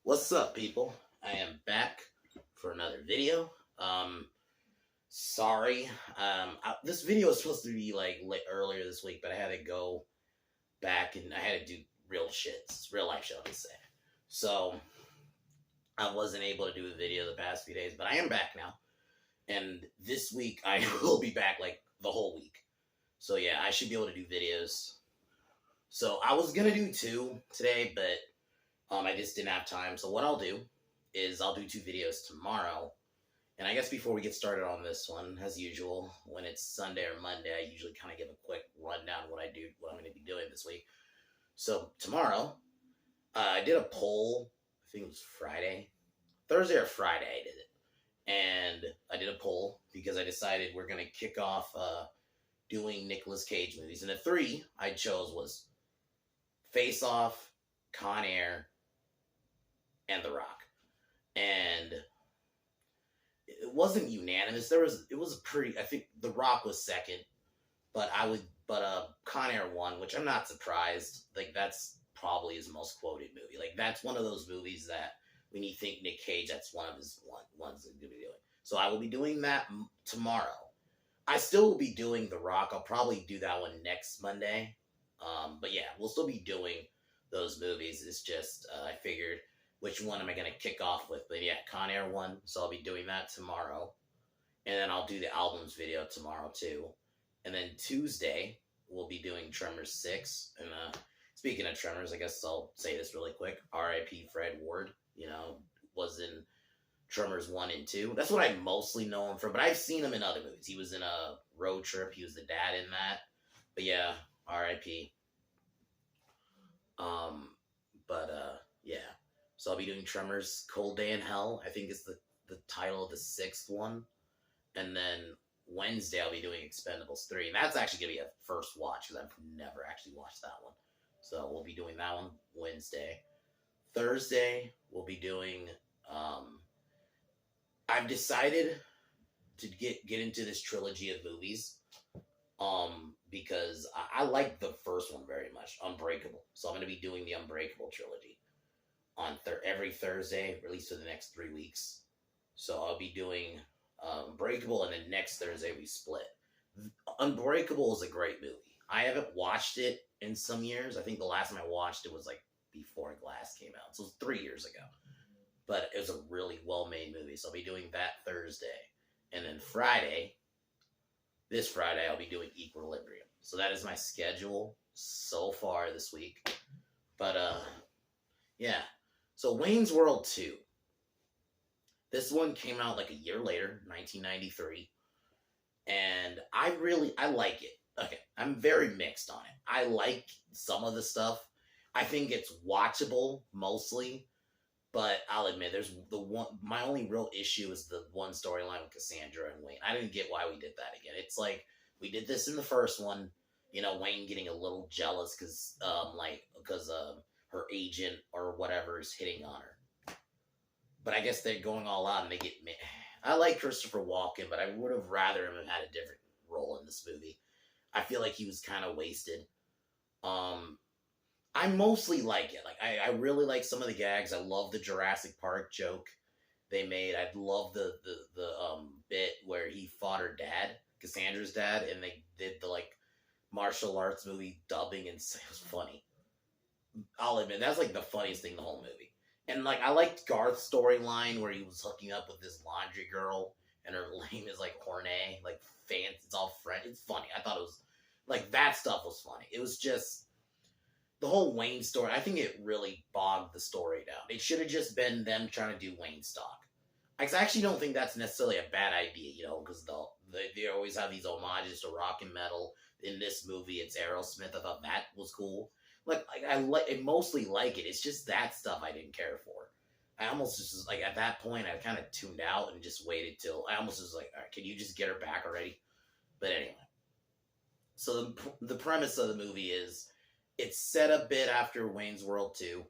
What's up, people? I am back for another video. Sorry. This video was supposed to be like earlier this week, but I had to go back and I had to do real shit, real life shit, let me say. So I wasn't able to do a video the past few days, but I am back now. And this week I will be back like the whole week. So yeah, I should be able to do videos. So I was gonna do two today, but I just didn't have time. So what I'll do is I'll do two videos tomorrow. And I guess before we get started on this one, as usual, when it's Sunday or Monday, I usually kind of give a quick rundown of what I'm going to be doing this week. So tomorrow, I did a poll. I think it was Thursday or Friday I did it. And I did a poll because I decided we're going to kick off doing Nicolas Cage movies. And the three I chose was Face Off, Con Air, and The Rock. And it wasn't unanimous. It was a pretty, I think The Rock was second, but Con Air won, which I'm not surprised. Like, that's probably his most quoted movie. Like, that's one of those movies that when you think Nick Cage, that's one of his ones that he'll be doing. So I will be doing that tomorrow. I still will be doing The Rock. I'll probably do that one next Monday. But yeah, we'll still be doing those movies. It's just, I figured, which one am I going to kick off with? But yeah, Con Air won, so I'll be doing that tomorrow. And then I'll do the albums video tomorrow too. And then Tuesday, we'll be doing Tremors 6. And speaking of Tremors, I guess I'll say this really quick. R.I.P. Fred Ward, was in Tremors 1 and 2. That's what I mostly know him from, but I've seen him in other movies. He was in a Road Trip. He was the dad in that. But yeah, R.I.P. Yeah. So I'll be doing Tremors Cold Day in Hell. I think is the title of the sixth one. And then Wednesday I'll be doing Expendables 3. And that's actually going to be a first watch because I've never actually watched that one. So we'll be doing that one Wednesday. Thursday we'll be doing... I've decided to get into this trilogy of movies because I like the first one very much, Unbreakable. So I'm going to be doing the Unbreakable trilogy on every Thursday, at least for the next 3 weeks. So I'll be doing Unbreakable, and then next Thursday we split. Unbreakable is a great movie. I haven't watched it in some years. I think the last time I watched it was like before Glass came out. So it was 3 years ago. But it was a really well-made movie. So I'll be doing that Thursday. And then this Friday, I'll be doing Equilibrium. So that is my schedule so far this week. But, yeah. So Wayne's World 2. This one came out like a year later, 1993. And I like it. Okay, I'm very mixed on it. I like some of the stuff. I think it's watchable, mostly. But I'll admit, my only real issue is the one storyline with Cassandra and Wayne. I didn't get why we did that again. It's like, we did this in the first one, Wayne getting a little jealous because her agent or whatever is hitting on her. But I guess they're going all out and they get... I like Christopher Walken, but I would have rather him have had a different role in this movie. I feel like he was kind of wasted. I mostly like it. Like, I really like some of the gags. I love the Jurassic Park joke they made. I love the bit where he fought her dad, Cassandra's dad, and they did the like martial arts movie dubbing, and it was funny. I'll admit that's like the funniest thing in the whole movie. And like, I liked Garth's storyline where he was hooking up with this laundry girl, and her name is like Hornet, like fancy. It's all French. It's funny. I thought it was like, that stuff was funny. It was just the whole Wayne story. I think it really bogged the story down. It should have just been them trying to do Wayne stock. I actually don't think that's necessarily a bad idea, because they always have these homages to rock and metal. In this movie, it's Aerosmith. I thought that was cool. I mostly like it. It's just that stuff I didn't care for. I almost just, like, at that point, I kind of tuned out and just waited till, I almost was like, all right, can you just get her back already? But anyway. So the premise of the movie is, it's set a bit after Wayne's World 2,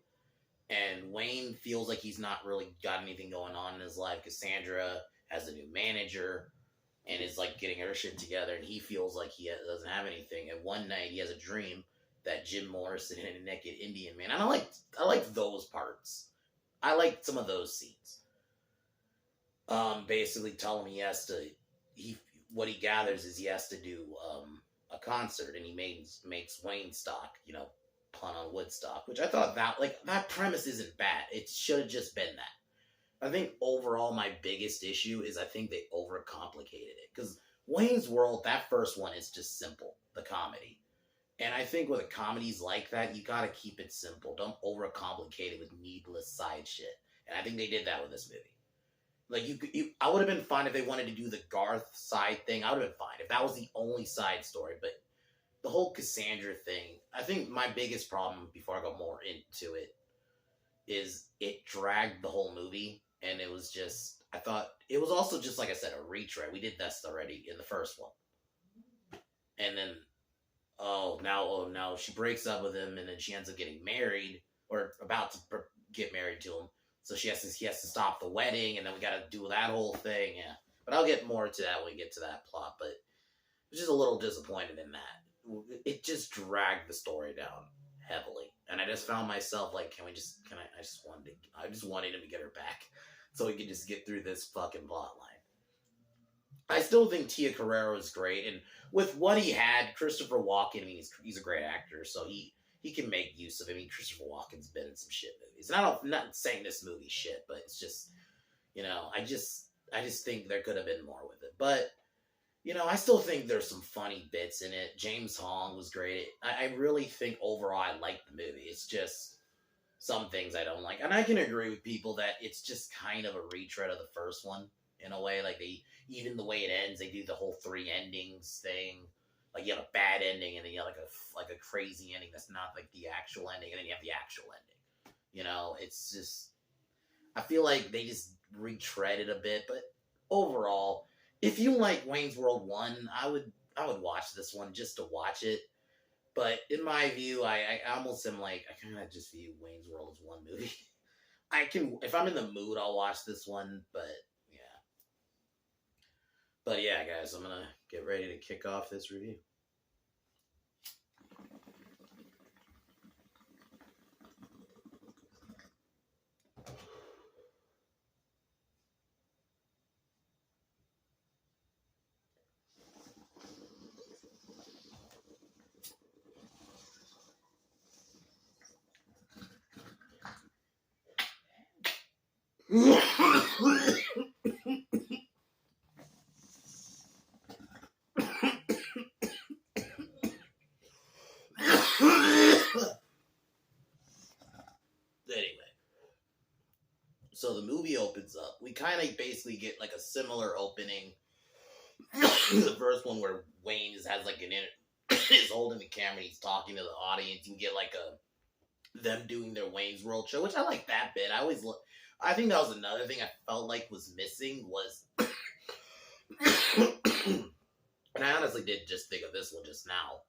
and Wayne feels like he's not really got anything going on in his life. Cassandra has a new manager and is like getting her shit together, and he feels like he doesn't have anything. And one night he has a dream that Jim Morrison and a naked Indian man. And I like those parts. I liked some of those scenes. Basically telling him he what he gathers is he has to do a concert, and he makes Wayne stock, pun on Woodstock, which I thought that premise isn't bad. It should have just been that. I think overall my biggest issue is I think they overcomplicated it, because Wayne's World, that first one, is just simple, the comedy. And I think with a comedies like that, you gotta keep it simple. Don't overcomplicate it with needless side shit. And I think they did that with this movie. Like I would have been fine if they wanted to do the Garth side thing. I would have been fine if that was the only side story. But the whole Cassandra thing, I think my biggest problem, before I go more into it, is it dragged the whole movie, and it was just, I thought it was also just, like I said, a retread. We did this already in the first one, and then now she breaks up with him, and then she ends up getting married, or about to get married to him. So he has to stop the wedding, and then we got to do that whole thing. Yeah, but I'll get more to that when we get to that plot. But I was just a little disappointed in that. It just dragged the story down heavily, and I just found myself like, I just wanted him to get her back, so we could just get through this fucking plot line. I still think Tia Carrere was great, and with what he had, Christopher Walken, I mean, he's a great actor, so he can make use of it. I mean, Christopher Walken's been in some shit movies. And I'm not saying this movie's shit, but it's just, I just think there could have been more with it. But, I still think there's some funny bits in it. James Hong was great. I really think overall I like the movie. It's just some things I don't like. And I can agree with people that it's just kind of a retread of the first one in a way. Like, even the way it ends, they do the whole 3 endings thing. Like, you have a bad ending, and then you have like a crazy ending that's not like the actual ending, and then you have the actual ending. It's just, I feel like they just retreaded a bit. But overall, if you like Wayne's World 1, I would watch this one just to watch it. But in my view, I almost am like, I kind of just view Wayne's World as one movie. If I'm in the mood, I'll watch this one. But yeah, guys, I'm gonna get ready to kick off this review. So the movie opens up. We kind of basically get like a similar opening the first one, where Wayne has like is holding the camera and he's talking to the audience. You get like them doing their Wayne's World show, which I like that bit. I think that was another thing I felt like was missing was, and I honestly did just think of this one just now.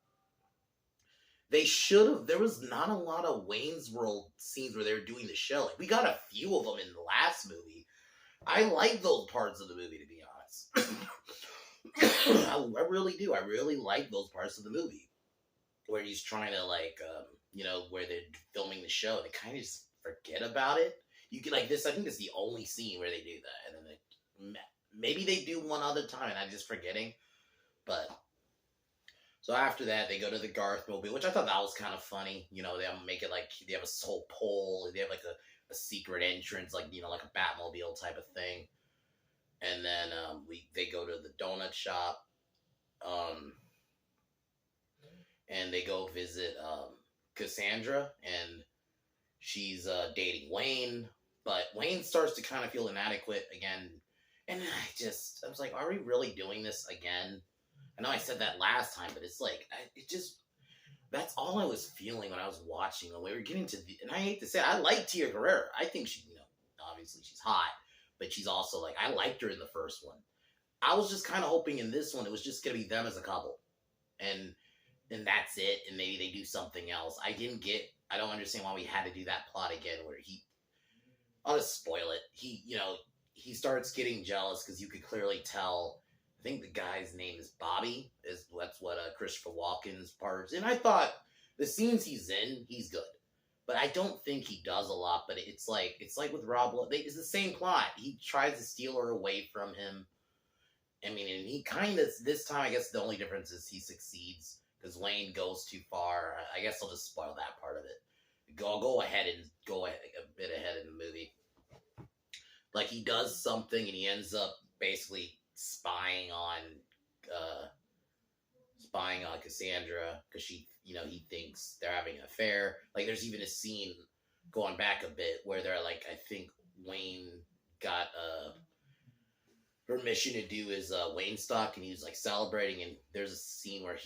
There was not a lot of Wayne's World scenes where they were doing the show. Like, we got a few of them in the last movie. I like those parts of the movie, to be honest. I really do. I really like those parts of the movie. Where he's trying to, where they're filming the show. They kind of just forget about it. You get like this, I think it's the only scene where they do that. And then maybe they do one other time and I'm just forgetting. But so after that, they go to the Garth Mobile, which I thought that was kind of funny. They make it like they have a whole pole, they have like a secret entrance, like like a Batmobile type of thing. And then they go to the donut shop, and they go visit Cassandra, and she's dating Wayne, but Wayne starts to kind of feel inadequate again. And I was like, are we really doing this again? I know I said that last time, but it's like, that's all I was feeling when I was watching. When we were getting to and I hate to say it, I like Tia Carrere. I think she, obviously she's hot, but she's also like, I liked her in the first one. I was just kind of hoping in this one, it was just going to be them as a couple. And that's it. And maybe they do something else. I don't understand why we had to do that plot again where I'll just spoil it. He starts getting jealous because you could clearly tell. I think the guy's name is Bobby. That's what Christopher Walken's part is. And I thought the scenes he's in, he's good. but I don't think he does a lot. But it's like with Rob Lowe, it's the same plot. He tries to steal her away from him. I mean, and he kind of this time. I guess the only difference is he succeeds because Wayne goes too far. I guess I'll just spoil that part of it. I'll go ahead and go a bit ahead in the movie. Like he does something and he ends up basically spying on Cassandra because he thinks they're having an affair. Like there's even a scene going back a bit where they're like, I think Wayne got permission to do his Wayne stock and he was like celebrating, and there's a scene where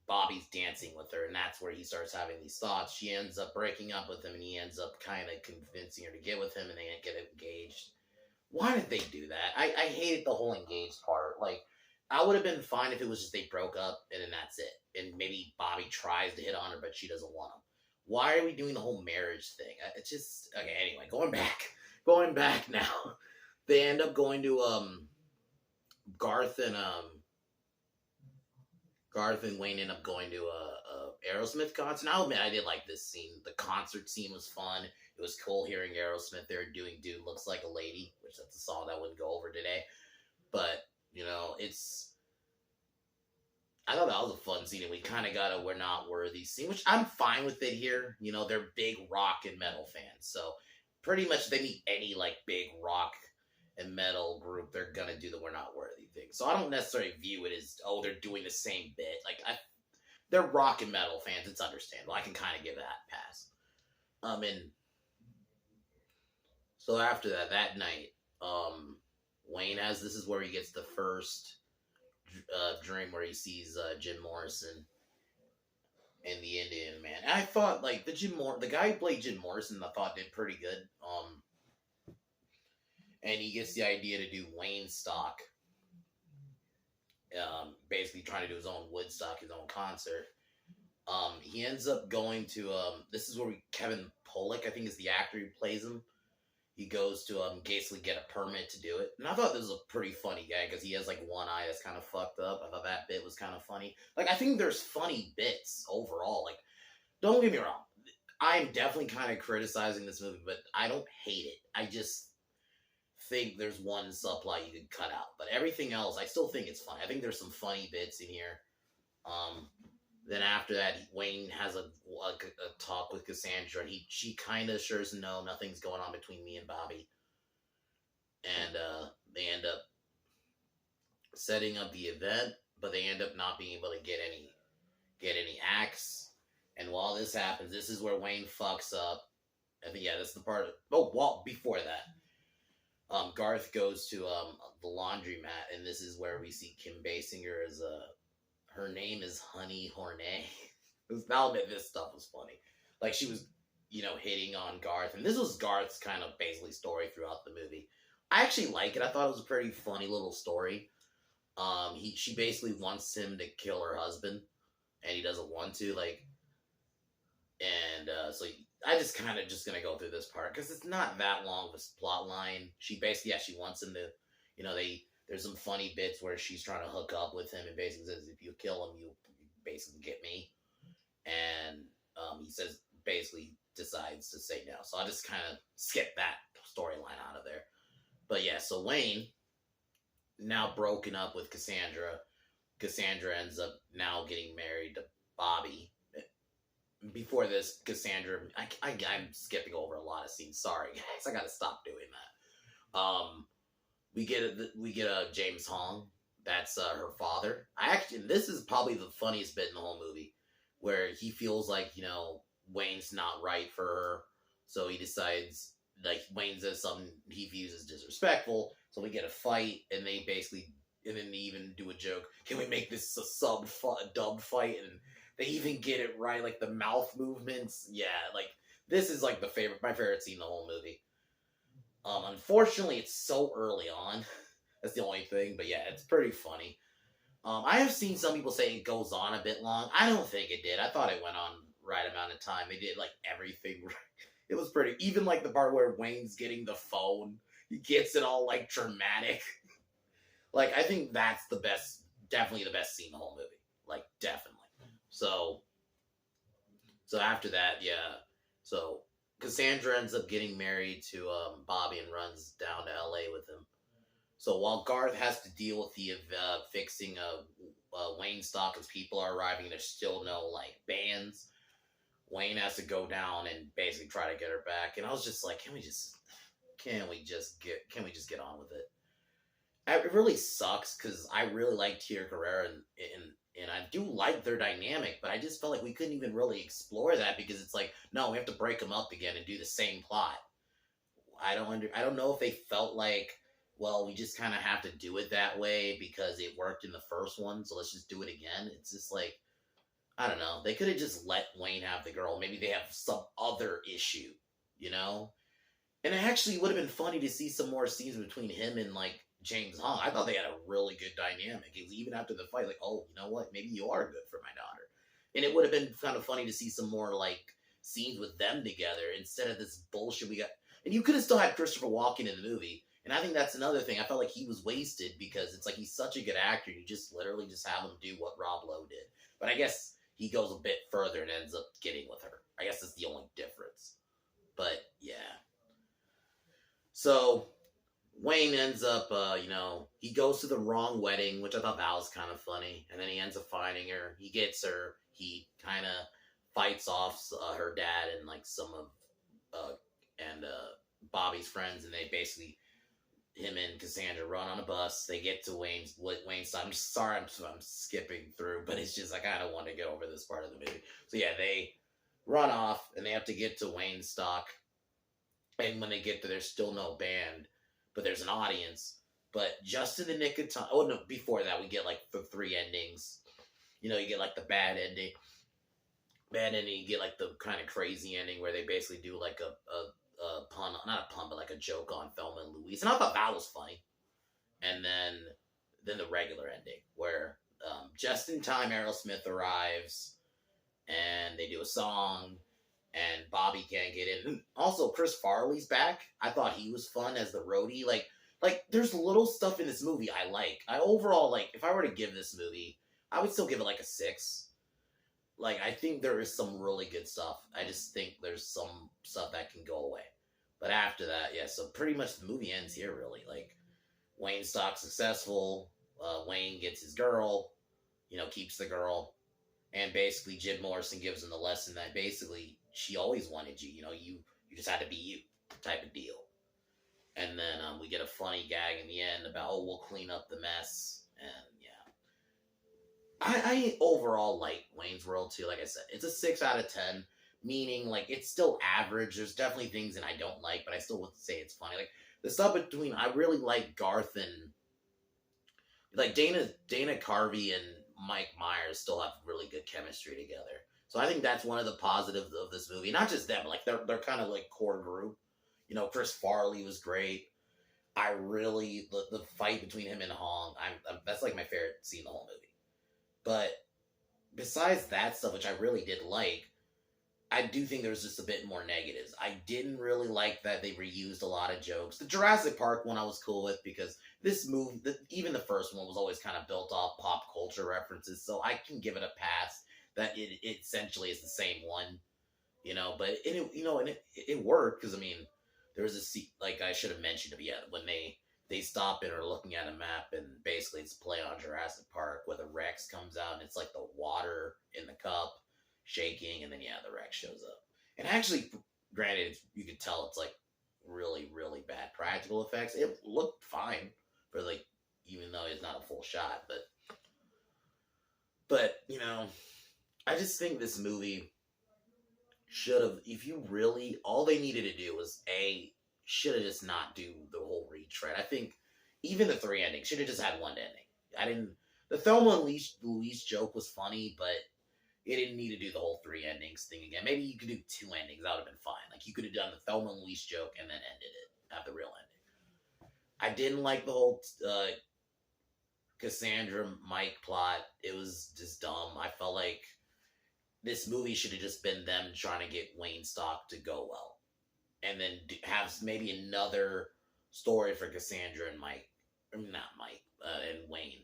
Bobby's dancing with her, and that's where he starts having these thoughts. She ends up breaking up with him, and he ends up kind of convincing her to get with him, and they get engaged. Why did they do that? I hated the whole engaged part. Like, I would have been fine if it was just they broke up and then that's it. And maybe Bobby tries to hit on her, but she doesn't want him. Why are we doing the whole marriage thing? It's just okay. Anyway, going back now. They end up going to Garth and Wayne end up going to a Aerosmith concert. And I'll admit I did like this scene. The concert scene was fun. It was cool hearing Aerosmith. They were doing "Dude Looks Like a Lady," which that's a song that wouldn't go over today. But I thought that was a fun scene, and we kind of got a "We're Not Worthy" scene, which I'm fine with it here. They're big rock and metal fans, so pretty much they meet any like big rock and metal group, they're gonna do the "We're Not Worthy" thing. So I don't necessarily view it as they're doing the same bit. Like they're rock and metal fans. It's understandable. I can kind of give that a pass. And so after that night, Wayne this is where he gets the first dream where he sees Jim Morrison and the Indian Man. And I thought like the guy who played Jim Morrison, I thought did pretty good. And he gets the idea to do Wayne stock. Basically trying to do his own Woodstock, his own concert. He ends up going to this is where Kevin Pollak, I think, is the actor who plays him. He goes to basically get a permit to do it. And I thought this was a pretty funny guy because he has like one eye that's kind of fucked up. I thought that bit was kind of funny. Like I think there's funny bits overall. Like don't get me wrong, I'm definitely kind of criticizing this movie, but I don't hate it. I just think there's one subplot you could cut out, but everything else I still think it's funny. I think there's some funny bits in here. Then after that, Wayne has a talk with Cassandra, and she kind of assures him, no, nothing's going on between me and Bobby. And they end up setting up the event, but they end up not being able to get any acts. And while this happens, this is where Wayne fucks up. I think that's the part. Before that, Garth goes to the laundromat, and this is where we see Kim Basinger as her name is Honey Hornet. I'll admit this stuff was funny. Like she was, hitting on Garth, and this was Garth's kind of basically story throughout the movie. I actually like it. I thought it was a pretty funny little story. She basically wants him to kill her husband, and he doesn't want to. So I just kind of just gonna go through this part because it's not that long of a plot line. She basically, she wants him to, there's some funny bits where she's trying to hook up with him and basically says, if you kill him, you basically get me. And he basically decides to say no. So I'll just kind of skip that storyline out of there. But yeah, so Wayne, now broken up with Cassandra. Cassandra ends up now getting married to Bobby. Before this, Cassandra, I'm skipping over a lot of scenes. Sorry, guys, I gotta stop doing that. We get a James Hong. That's her father. This is probably the funniest bit in the whole movie, where he feels like Wayne's not right for her, so he decides Wayne says something he views as disrespectful. So we get a fight, and they even do a joke. Can we make this a dubbed fight? And they even get it right, like the mouth movements. Yeah, this is my favorite scene in the whole movie. Unfortunately, it's so early on. That's the only thing, but yeah, it's pretty funny. I have seen some people say it goes on a bit long. I don't think it did. I thought it went on right amount of time. They did everything right. It was pretty. Even the part where Wayne's getting the phone, he gets it all dramatic. I think that's definitely the best scene in the whole movie. Definitely. So after that, yeah. So Cassandra ends up getting married to Bobby and runs down to LA with him. So while Garth has to deal with the fixing of Wayne stock as people are arriving, there's still no like bands. Wayne has to go down and basically try to get her back. And I was just like, can we just get on with it? It really sucks because I really like Tia Carrera and I do like their dynamic, but I just felt like we couldn't even really explore that because it's like, no, we have to break them up again and do the same plot. I don't know if they felt like, well, we just kind of have to do it that way because it worked in the first one, so let's just do it again. It's just like, I don't know. They could have just let Wayne have the girl. Maybe they have some other issue, you know? And it actually would have been funny to see some more scenes between him and like James Hong. I thought they had a really good dynamic. Even after the fight, like, oh, you know what? Maybe you are good for my daughter. And it would have been kind of funny to see some more like scenes with them together instead of this bullshit we got. And you could have still had Christopher Walken in the movie. And I think that's another thing. I felt like he was wasted because it's like he's such a good actor. You just literally just have him do what Rob Lowe did. But I guess he goes a bit further and ends up getting with her. I guess that's the only difference. But yeah. So Wayne ends up, he goes to the wrong wedding, which I thought that was kind of funny. And then he ends up finding her. He gets her. He kind of fights off her dad and like some of Bobby's friends, and they basically, him and Cassandra run on a bus. They get to Wayne's side. I'm sorry, I'm skipping through, but it's just I kind of want to get over this part of the movie. So yeah, they run off, and they have to get to Wayne's stock. And when they get there, there's still no band, but there's an audience. But just in the nick of time. Oh no! Before that, we get like the 3 endings. You get like the bad ending. You get like the kind of crazy ending where they basically do like a pun, not a pun, but like a joke on Thelma and Louise, and I thought that was funny. And then the regular ending where just in time Aerosmith arrives and they do a song and Bobby can't get in. And also Chris Farley's back. I thought he was fun as the roadie. Like there's little stuff in this movie I like. I overall like if I were to give this movie, I would still give it like a 6. Like, I think there is some really good stuff. I just think there's some stuff that can go away. But after that, yeah, so pretty much the movie ends here, really. Like, Wayne Stock's successful. Wayne gets his girl, keeps the girl. And basically, Jim Morrison gives him the lesson that basically she always wanted you. You just had to be you type of deal. And then we get a funny gag in the end about, oh, we'll clean up the mess. And I overall like Wayne's World too. Like I said, it's a 6 out of 10, meaning like it's still average. There's definitely things that I don't like, but I still would say it's funny. Like the stuff between, I really like Garth and like Dana Carvey and Mike Myers still have really good chemistry together. So I think that's one of the positives of this movie. Not just them, like they're kind of like core group. Chris Farley was great. I really the fight between him and Hong. That's like my favorite scene in the whole movie. But besides that stuff, which I really did like, I do think there was just a bit more negatives. I didn't really like that they reused a lot of jokes. The Jurassic Park one I was cool with because this movie, even the first one, was always kind of built off pop culture references, so I can give it a pass that it essentially is the same one, But it worked because there was a scene, like I should have mentioned it, yeah, when they stop and are looking at a map, and basically it's a play on Jurassic Park where the Rex comes out, and it's like the water in the cup shaking, and then the Rex shows up. And actually, granted, you could tell it's like really, really bad practical effects. It looked fine for like, even though it's not a full shot, but I just think this movie should have, all they needed to do was should have just not do the whole retread. I think even the 3 endings should have just had one ending. The Thelma and Louise joke was funny, but it didn't need to do the whole 3 endings thing again. Maybe you could do 2 endings. That would have been fine. Like, you could have done the Thelma and Louise joke and then ended it. Have the real ending. I didn't like the whole Cassandra Mike plot. It was just dumb. I felt like this movie should have just been them trying to get Wayne Stock to go well. And then have maybe another story for Cassandra and and Wayne.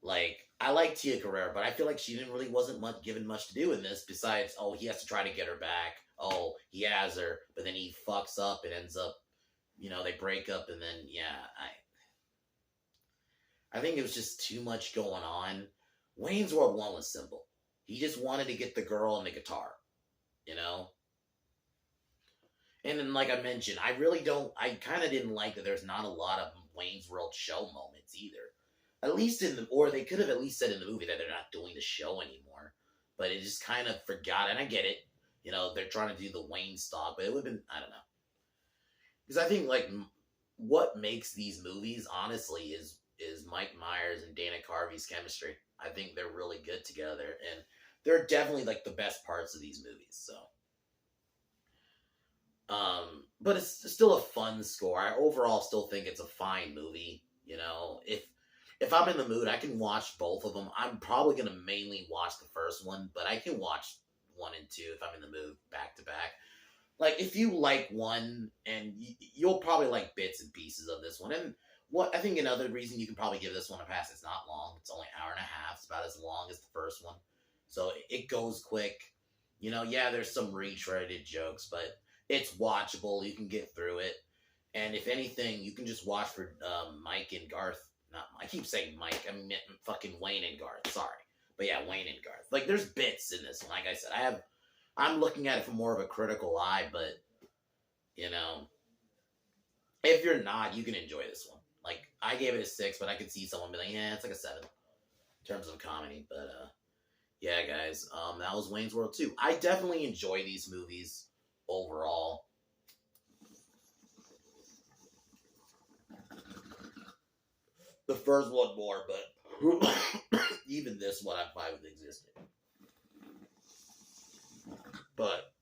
Like, I like Tia Carrere, but I feel like she didn't really wasn't much given much to do in this. Besides, oh, he has to try to get her back. Oh, he has her, but then he fucks up and ends up, they break up, and then yeah, I think it was just too much going on. Wayne's World 1 was simple. He just wanted to get the girl and the guitar, you know? And then, like I mentioned, I kind of didn't like that there's not a lot of Wayne's World show moments either. At least or they could have at least said in the movie that they're not doing the show anymore. But it just kind of forgot, and I get it. They're trying to do the Wayne stock, but it would have been, I don't know. Because I think, like, what makes these movies, honestly, is Mike Myers and Dana Carvey's chemistry. I think they're really good together, and they're definitely, like, the best parts of these movies, so. But it's still a fun score. I overall still think it's a fine movie, If I'm in the mood, I can watch both of them. I'm probably going to mainly watch the first one, but I can watch 1 and 2 if I'm in the mood back to back. Like, if you like one, and you'll probably like bits and pieces of this one. And I think another reason you can probably give this one a pass, it's not long. It's only an hour and a half. It's about as long as the first one. So it goes quick. Yeah, there's some retreaded jokes, but it's watchable. You can get through it. And if anything, you can just watch for Mike and Garth. I keep saying Mike. I mean fucking Wayne and Garth. Sorry. But yeah, Wayne and Garth. Like, there's bits in this one. Like I said, I'm looking at it from more of a critical eye, but, if you're not, you can enjoy this one. Like, I gave it a 6, but I could see someone be like, yeah, it's like a 7 in terms of comedy. But, yeah, guys, that was Wayne's World 2. I definitely enjoy these movies overall. The first one more, but even this one I'm fine with existing. But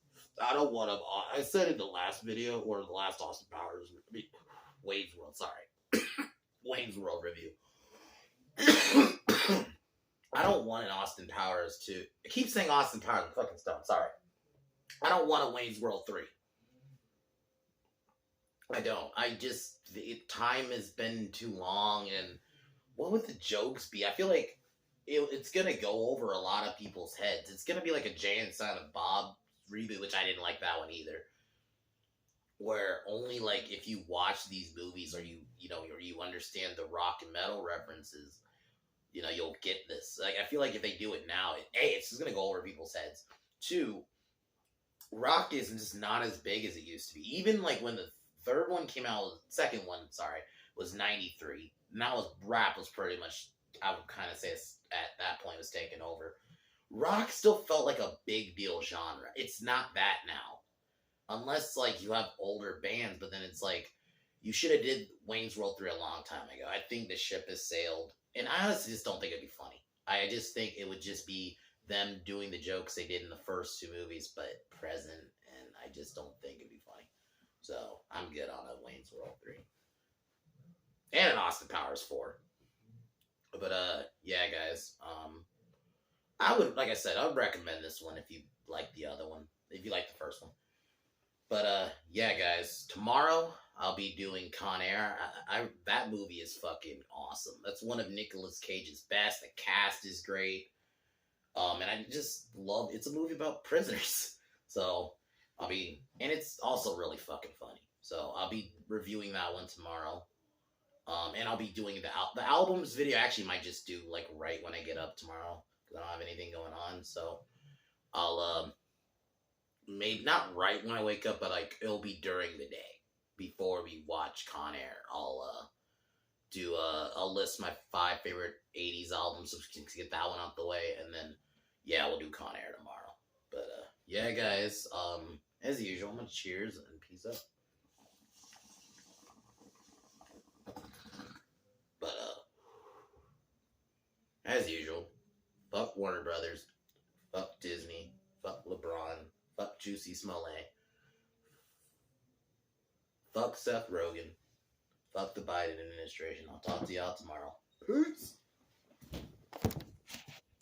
I don't want to. I said in the last video, or the last Austin Powers, Wayne's World, sorry. Wayne's World review. I don't want an Austin Powers 2. I keep saying Austin Powers, I'm fucking stoned, sorry. I don't want a Wayne's World 3. I don't. Time has been too long, and what would the jokes be? I feel like it's going to go over a lot of people's heads. It's going to be like a Jay and Silent Bob reboot, which I didn't like that one either. Where only, like, if you watch these movies or you understand the rock and metal references, you'll get this. Like, I feel like if they do it now, it's just going to go over people's heads. 2, rock is just not as big as it used to be. Even, like, when the third one came out, second one, sorry, was 93. Now rap was pretty much, I would kind of say at that point, was taken over. Rock still felt like a big deal genre. It's not that now. Unless, like, you have older bands, but then it's like, you should have did Wayne's World 3 a long time ago. I think the ship has sailed. And I honestly just don't think it'd be funny. I just think it would just be them doing the jokes they did in the first 2 movies, but present, and I just don't think it'd be funny. So, I'm good on a Wayne's World 3. And an Austin Powers 4. But, yeah, guys. I would recommend this one if you like the other one. If you like the first one. But, yeah, guys. Tomorrow, I'll be doing Con Air. That movie is fucking awesome. That's one of Nicolas Cage's best. The cast is great. And I just love, it's a movie about prisoners. So, and it's also really fucking funny. So, I'll be reviewing that one tomorrow. And I'll be doing the albums video. I actually might just do, like, right when I get up tomorrow. Because I don't have anything going on. So, I'll, maybe not right when I wake up, but, like, it'll be during the day. Before we watch Con Air, I'll list my 5 favorite 80s albums so we can get that one out the way. And then, yeah, we'll do Con Air tomorrow. But, yeah, guys, as usual, I'm gonna cheers and peace out. But, as usual, fuck Warner Brothers, fuck Disney, fuck LeBron, fuck Juicy Smollett, fuck Seth Rogen, fuck the Biden administration. I'll talk to y'all tomorrow. Peace!